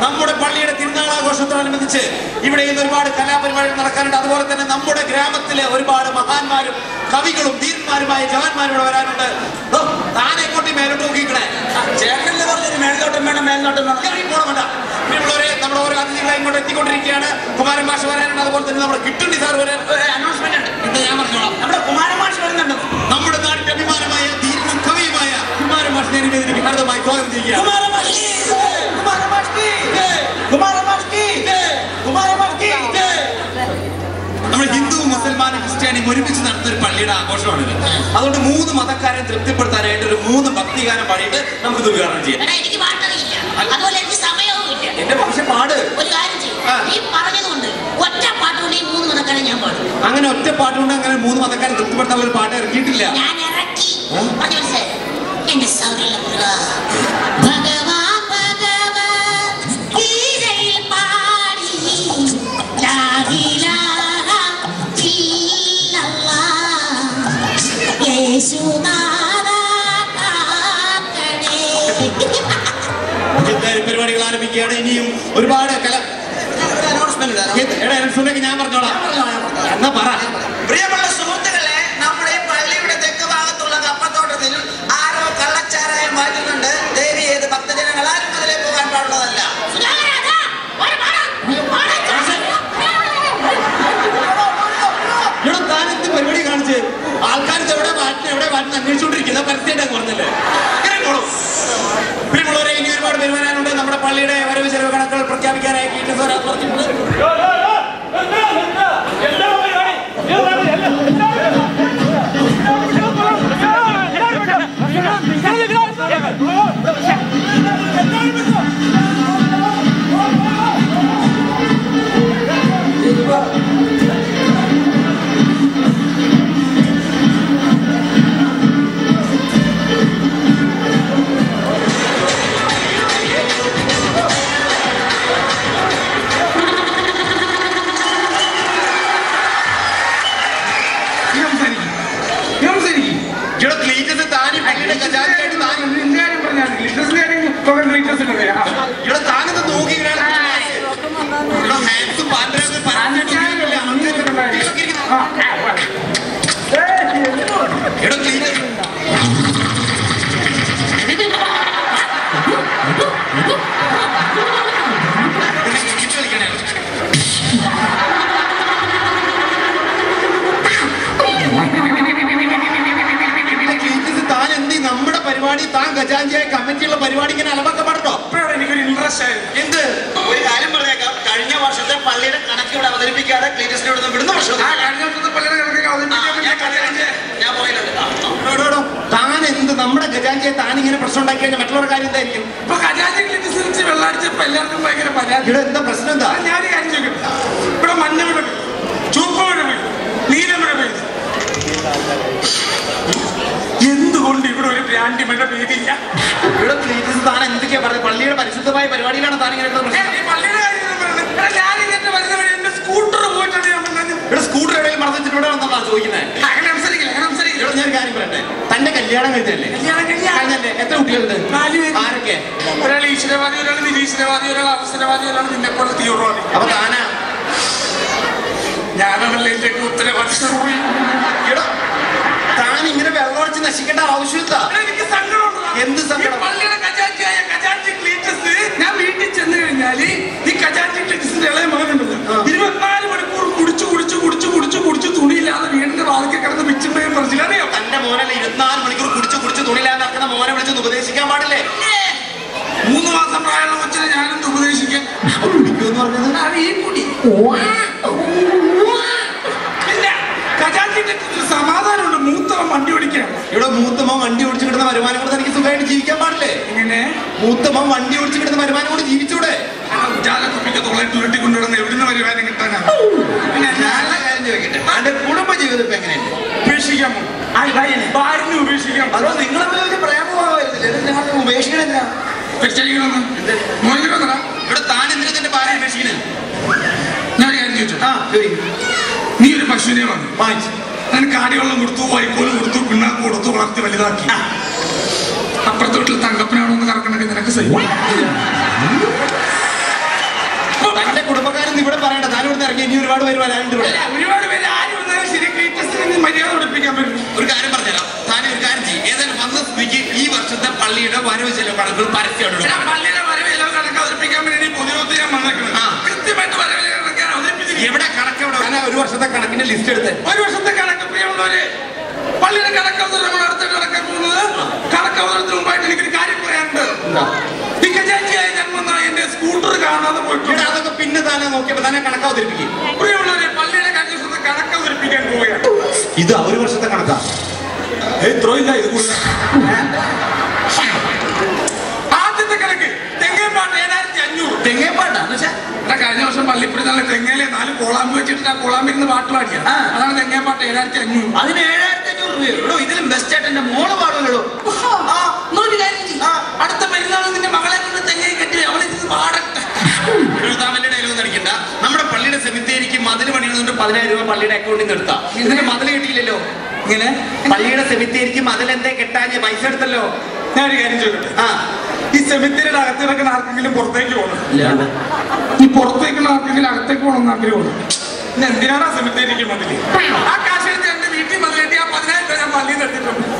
നമ്മുടെ പള്ളിയുടെ തിരുനാളാഘോഷത്തോടനുബന്ധിച്ച് ഇവിടെ ഇന്ന് ഒരുപാട് കലാപരിപാടികൾ നടക്കാനുണ്ട്. അതുപോലെ തന്നെ നമ്മുടെ ഗ്രാമത്തിലെ ഒരുപാട് മഹാന്മാരും കവികളും ധീരന്മാരുമായ ജവാന്മാരും ഇവിടെ വരാനുണ്ട്. താനെ കൂട്ടി മേലോട്ട് നോക്കിക്കണേ. ചേട്ടന്റെ പറഞ്ഞൊരു മേൽനോട്ടം വേണം, മേൽനോട്ടം പോണമല്ല. ഇങ്ങനെയുള്ളവരെ നമ്മുടെ ഓരോ അതിഥികളെ ഇങ്ങോട്ട് എത്തിക്കൊണ്ടിരിക്കുകയാണ്. കുമാരൻ മാഷ് വരാനുണ്ട്. അതുപോലെ തന്നെ നമ്മുടെ കിട്ടുണ്ടി സാർ വരാൻ അനൗൺസ്മെന്റ് ഉണ്ട്. എന്താ ഞാൻ പറഞ്ഞോളാം, നമ്മുടെ കുമാരൻ മാഷ് വരുന്നുണ്ട്. നമ്മുടെ നാടിന്റെ അഭിമാനമായ ധീരനും കവിയുമായ കുമാരൻ മാഷ് നേരിടുന്നതിന് ഹാർദമായി സ്വാഗതം ചെയ്യുക. നമ്മൾ ഹിന്ദുവും മുസൽമാനും ക്രിസ്ത്യാനിയും ഒരുമിച്ച് നടത്തുന്ന ഒരു പള്ളിയുടെ ആഘോഷമാണിത്. അതുകൊണ്ട് 3 മതക്കാരെ തൃപ്തിപ്പെടുത്താനായിട്ട് ഒരു 3 ഭക്തിഗാനം പാടിയിട്ട് നമുക്ക് ഇത് ഉദ്ഘാടനം ചെയ്യാം. എന്റെ പക്ഷെ പാട് അങ്ങനെ ഒറ്റ പാട്ടുകൊണ്ട് അങ്ങനെ 3 മതക്കാരെ തൃപ്തിപ്പെടുത്താനുള്ള ഒരു പാട്ട് ഇറക്കിയിട്ടില്ല. പരിപാടികൾ ആരംഭിക്കുകയാണ്. ഇനിയും ഒരുപാട് അനൗൺസ്മെന്റ് ഞാൻ പറഞ്ഞോളാം. എന്നാ പറ. പ്രിയമുള്ള സുഹൃത്തുക്കളെ, നമ്മുടെ ഈ പള്ളിയുടെ തെക്ക് ഭാഗത്തുള്ള കപ്പത്തോട്ടത്തിൽ ആരോ കള്ളച്ചാരായം മാറ്റുന്നുണ്ട്. ദേവി ഏത് ഭക്തജനങ്ങളാരും അതിലേക്ക് പോകാൻ പാടുള്ളതല്ല. താനെന്ത് പരിപാടി കാണിച്ച് ആൾക്കാർ എവിടെ മാറ്റുന്ന അന്വേഷിച്ചുകൊണ്ടിരിക്കുന്ന പരസ്യമായിട്ട് പറഞ്ഞല്ലേ. പ്രിയമുള്ളവരെ, ഇനി ഒരുപാട് വരുമാനമുണ്ട്. നമ്മുടെ പള്ളിയുടെ വരവ് ചെലവ് കണക്കുകൾ പ്രഖ്യാപിക്കാനായി പറഞ്ഞിട്ടുണ്ട്. നമ്മുടെ പരിപാടി താൻ ഖജാൻജിയായ കമ്മിറ്റിയുള്ള പരിപാടി ഇങ്ങനെ അലമ്പൊക്കെ പാടട്ടോ. എനിക്കൊരു ഇൻട്രസ്റ്റ് ആയിരുന്നു. എന്ത് ഒരു കാര്യം പറഞ്ഞേക്കാം, കഴിഞ്ഞ വർഷത്തെ പള്ളിയുടെ കണക്ക് ഇവിടെ അവതരിപ്പിക്കാതെ ക്ലീറ്റസിനെ ഇവിടെ വിടുന്ന വർഷം കഴിഞ്ഞ വർഷത്തെ പള്ളിയുടെ ഞാൻ പോയില്ലോ. താൻ എന്ത് നമ്മുടെ ഖജാൻജിയെ താൻ ഇങ്ങനെ പ്രശ്നം ഉണ്ടാക്കി കഴിഞ്ഞാൽ മറ്റുള്ളവരുടെ കാര്യം എന്തായിരിക്കും? ഇപ്പൊ ഖജാൻജി ക്ലീറ്റസ് വെള്ളടിച്ചപ്പോ എല്ലാവർക്കും ഭയങ്കര പരാതി. ഇവിടെ എന്താ പ്രശ്നം? എന്താ ഞാൻ കാര്യം ചോദിക്കും. ഇവിടെ മഞ്ഞ വിട വീഴും, ചുവപ്പ് വിട വീഴും, നീല വിട വീഴും. എന്തുകൊണ്ട് ഇവിടെ ഒരു ബ്രാൻഡ് മഴ പെയ്തില്ല? ഇവിടെ ക്ലീറ്റസ് താൻ എന്തൊക്കെയാ പറഞ്ഞത്? പള്ളിയുടെ പരിശുദ്ധമായ പരിപാടിയിലാണ് താൻ ഇങ്ങനെ പള്ളിയുടെ കാര്യം ഞാനിങ്ങനെ വരുന്ന വഴി എന്റെ സ്കൂട്ടർ പോയിട്ടാണ് ഞാൻ പറഞ്ഞത്. ഇവിടെ സ്കൂട്ടർ എവിടെയും മറന്നിട്ട് ഇവിടെ വന്നതാണ് ചോദിക്കുന്നത്. അങ്ങനെ സംസാരിക്കില്ല. ഇവിടെ ഞാൻ കാര്യം പറയട്ടെ, തന്റെ കല്യാണം കഴിഞ്ഞല്ലേ? കഴിഞ്ഞല്ലേ? എത്ര കുട്ടികളുണ്ട്? 4 പേര്. ആരൊക്കെ? ഒരാൾ ഈശ്വരവാദി, ഒരാൾ നിരീശ്വരവാദി, ഒരാൾ അവസരവാദി, ഒരാൾ നിന്നെപ്പോലെ തീവ്രവാദി. അപ്പൊ താനാ? ഞാനല്ലേ ഇതിലേക്ക് ഉത്തരവാദി. താൻ ഇങ്ങനെ വെള്ളമടിച്ച് നശിക്കേണ്ട ആവശ്യമില്ല. എനിക്ക് സങ്കടമുണ്ട്. എന്ത് സങ്കടം? പള്ളിയുടെ ഖജാൻജിയായ ഖജാൻജി ക്ലീറ്റസ് ഞാൻ വീട്ടിൽ ചെന്ന് കഴിഞ്ഞാൽ ഈ ഖജാൻജി ക്ലീറ്റസിന്റെ ഇളയ മകനുണ്ടല്ലോ, 24 മണിക്കൂർ കുടിച്ചു തുണിയില്ലാതെ വീടിന്റെ വാതിക്കെ കിടന്ന് പിച്ചുമ്പയും പറഞ്ഞില്ല. അറിയോ? തന്റെ മോനല്ലേ 24 മണിക്കൂർ കുടിച്ചു തുണിയില്ലാതെ നടക്കുന്ന മോനെ വിളിച്ചൊന്ന് ഉപദേശിക്കാൻ പാടില്ലേ? 3 മാസം പ്രായമുള്ള കൊച്ചിനെ ഞാനൊന്ന് ഉപദേശിക്കാൻ പറഞ്ഞത് അത് ഈ കുടി. സമാധാനമുണ്ട്. മൂത്തവൻ വണ്ടി ഓടിക്കുകയാണ്. ഇവിടെ മൂത്തമ്മ വണ്ടി ഓടിച്ചു കിട്ടുന്ന വരുമാനം കൊണ്ട് എനിക്ക് സുഖമായിട്ട് ജീവിക്കാൻ പാടില്ലേ? ഇങ്ങനെ മൂത്തമ്മ വണ്ടി ഓടിച്ചു കിട്ടുന്ന വരുമാനം കൊണ്ട് ജീവിച്ചൂടെ? ഉജാലക്കുപ്പിക്ക് തൊള്ളായിട്ട് കൊണ്ടുവിടുന്ന എവിടുന്ന് വരുമാനം കിട്ടാനാണ്? പിന്നെ നല്ല കാര്യം ചോദിക്കട്ടെ, എന്റെ കുടുംബ ജീവിതം ഇപ്പൊ എങ്ങനെയുണ്ട്? ഉപേക്ഷിക്കാമോ? ഭാര്യനെ ഉപേക്ഷിക്കാം. അതോ നിങ്ങളെ വലിയ പ്രേമമായിരുന്നില്ല? ഉപേക്ഷിക്കണെന്തിനാ? ഇവിടെ താൻ എന്തിനാ തന്റെ ഭാര്യ ഉപേക്ഷിക്കണേ? ഞാൻ കാര്യം ചോദിച്ചു. നീ ഒരു പശുവിനെ വാങ്ങിച്ചു, നിനക്ക് കാടിവെള്ളം കൊടുത്തു, വൈക്കോല് കൊടുത്തു, പിണ്ണാക്ക് കൊടുത്തു, വളർത്തി വലുതാക്കി. അപ്പുറത്തെ വീട്ടിൽ തങ്കപ്പനാണോ എന്ന് കറക്കണമെങ്കിൽ നിനക്ക് സഹിക്കും. തന്റെ കുടുംബക്കാരൊന്നും ഇവിടെ പറയണ്ട. താനിവിടെ ഇറങ്ങി ഇനി ഒരുപാട് പേര് വരാനുണ്ട്. ഒരുപാട് പേര് ആരും വന്നാലും ശരി ക്രീറ്റസിന് മര്യാദ പഠിപ്പിക്കാൻ പറ്റും. ഒരു കാര്യം പറഞ്ഞുതരാം. താനെ ഒരു കാര്യം ചെയ്യും. ഏതായാലും വന്ന സ്ഥിതിക്ക് ഈ വർഷത്തെ പള്ളിയുടെ വരവ് ചെലവ് കണക്കുകൾ പരസ്യമാണ്. പള്ളിയുടെ വരവ് ചെലവ് കണക്ക് അവതരിപ്പിക്കാൻ വേണ്ടി പൊതുയോഗത്തിൽ ഞാൻ വന്നേക്കുന്നത്. കൃത്യമായിട്ട് വരവ് കണക്ക് അവതരിപ്പിച്ചിരിക്കും. എവിടെ കണക്ക് എവിടെ? ഞാൻ ഒരു വർഷത്തെ കണക്കിന്റെ ലിസ്റ്റ് എടുത്ത് ഒരു വർഷത്തെ കണക്ക് പ്രിയമുള്ളവര് പള്ളിയുടെ കണക്ക് അവതരണം നമ്മൾ അടുത്തിട്ട് നടക്കാൻ പോകുന്നത്. കണക്ക് അവതരണത്തിന് മുമ്പായിട്ട് എനിക്കൊരു കാര്യം പറയാനുണ്ട്. ടിക്കറ്റാക്കിയായി ഞാൻ വന്ന എന്റെ സ്കൂട്ടർ കാണാതെ പോയിട്ടുണ്ട്. അതൊക്കെ പിന്നെ താനെ നോക്കിയപ്പോ തന്നെ കണക്ക് അവതരിപ്പിക്കും. പ്രിയമുള്ളവരെ പള്ളിയുടെ കഴിഞ്ഞ ദിവസത്തെ കണക്ക് അവതരിപ്പിക്കാൻ പോവുകയാണ്. ഇത് ഒരു വർഷത്തെ കണക്കാ. ഇല്ല ഇത് ആദ്യത്തെ കണക്ക് തെങ്ങേപ്പാട്ട് 7500. തെങ്ങേപ്പാട്ടാന്ന് വെച്ചാ കഴിഞ്ഞ വർഷം പള്ളിപ്പുഴ നല്ല തെങ്ങയിലെ 4 കോളാമ്പ് വെച്ചിട്ട് ആ കോളാമ്പിരുന്ന് പാട്ട് പാടിയ അതാണ് തെങ്ങേപ്പാട്ട് 7500. അതിന് 7500 രൂപയോ? ഇതിലും ബെസ്റ്റ് ആയിട്ട് എന്റെ മോള് പാടുമല്ലോ. അടുത്ത പെരുന്നാളിൽ നിന്റെ മകളെ കൊണ്ട് തെങ്ങയെ കെട്ടി അവളെ പാടട്ടെ. അടിക്കണ്ട. നമ്മുടെ പള്ളിയുടെ സെമിത്തേരിക്ക് മതിൽ പണിയുന്നുണ്ട് 10000 രൂപ പള്ളിയുടെ അക്കൗണ്ടിൽ നിന്ന് എടുത്താ. ഇതിന് മതിൽ കിട്ടിയില്ലല്ലോ. ഇങ്ങനെ പള്ളിയുടെ സെമിത്തേരിക്ക് മതിൽ എന്തേ കെട്ടാഞ്ഞ് പൈസ എടുത്തല്ലോ. ഞാനൊരു കാര്യം ചോദിക്കട്ടെ. ഈ സെമിത്തേരിയുടെ അകത്ത് കിടക്കുന്ന ആർക്കെങ്കിലും പുറത്തേക്ക് പോകണം? ഈ പുറത്തേക്കുള്ള ആർക്കെങ്കിലും അകത്തേക്ക് പോകണം ആഗ്രഹമുണ്ട്. പിന്നെ എന്തിനാണ് ആ സെമിത്തേരിക്ക് മതില്? ആ കാശ് എടുത്ത് എന്റെ വീട്ടിൽ മതിലെട്ടി ആ 10000 രൂപ ഞാൻ പള്ളിയിൽ നിന്ന് എടുത്തിട്ടുണ്ട്.